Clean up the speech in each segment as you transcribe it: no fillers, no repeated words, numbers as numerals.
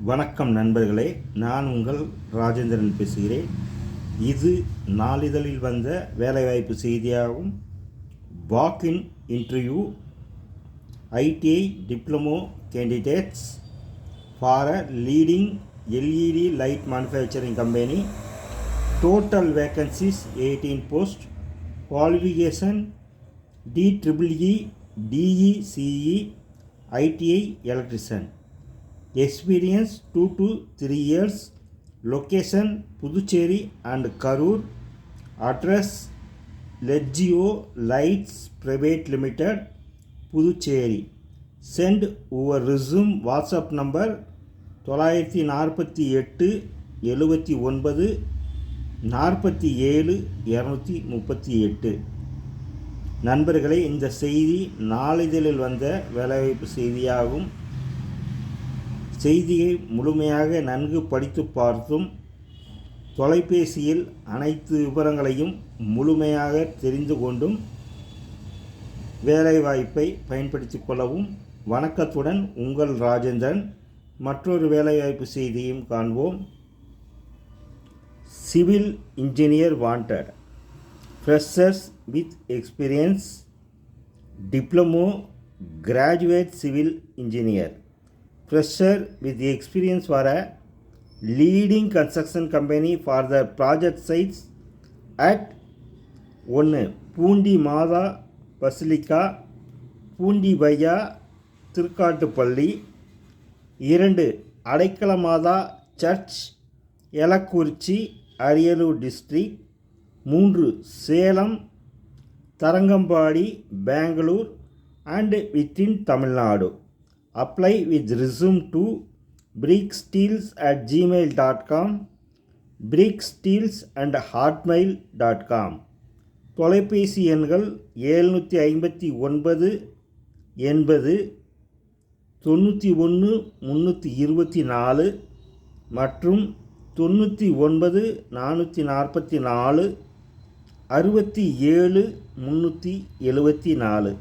வணக்கம் நண்பர்களே, நான் உங்கள் ராஜேந்திரன் பேசுகிறேன். இது நாளிதழில் வந்த வேலைவாய்ப்பு செய்தியாகும். Walk in interview ITI diploma candidates for a leading LED light manufacturing company. Total vacancies 18 post. Qualification DEEE DE CE ITI electrician. Experience 2 to 3 years. Location Puducherry and Karur. Address Leggio Lights Private Limited, Puducherry. Send your resume WhatsApp number 948 79 47 238. நண்பர்களே, இந்த செய்தி நாளிதழில் வந்த வேலைவாய்ப்பு செய்தியாகும். செய்தியை முழுமையாக நன்கு படித்து பார்த்தும் தொலைபேசியில் அனைத்து விவரங்களையும் முழுமையாக தெரிந்து கொண்டும் வேலைவாய்ப்பை பயன்படுத்தி கொள்ளவும். வணக்கத்துடன் உங்கள் ராஜேந்திரன். மற்றொரு வேலைவாய்ப்பு செய்தியும் காண்போம். Civil engineer wanted. Freshers with experience. Diploma graduate civil engineer. Fresher with the experience for a leading construction company for the project sites at 1 Poondi Matha basilica, Poondi பையா Thirukattupalli. 2 Adaikala Matha church, Elakurichi, Ariyalur district. 3 Salem, Tharangambadi, Bangalore and within Tamil Nadu. Apply with resume to bricksteels@gmail.com, bricksteels@hotmail.com. தொலைபேசி எண்கள் 759 80 91 324 மற்றும் 99 444 67 374.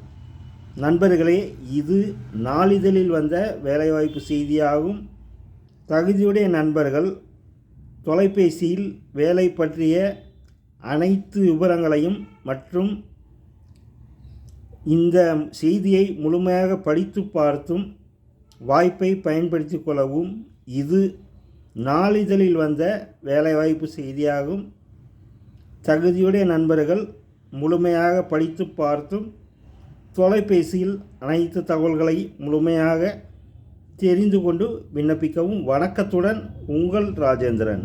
நண்பர்களே, இது நாளிதழில் வந்த வேலைவாய்ப்பு செய்தியாகும். தகுதியுடைய நண்பர்கள் தொலைபேசியில் வேலை பற்றிய அனைத்து விவரங்களையும் மற்றும் இந்த செய்தியை முழுமையாக படித்து பார்த்தும் வாய்ப்பை பயன்படுத்தி கொள்ளவும். இது நாளிதழில் வந்த வேலைவாய்ப்பு செய்தியாகும். தகுதியுடைய நண்பர்கள் முழுமையாக படித்து பார்த்தும் தொலைபேசியில் அனைத்து தகவல்களை முழுமையாக தெரிந்து கொண்டு விண்ணப்பிக்கவும். வணக்கத்துடன் உங்கள் ராஜேந்திரன்.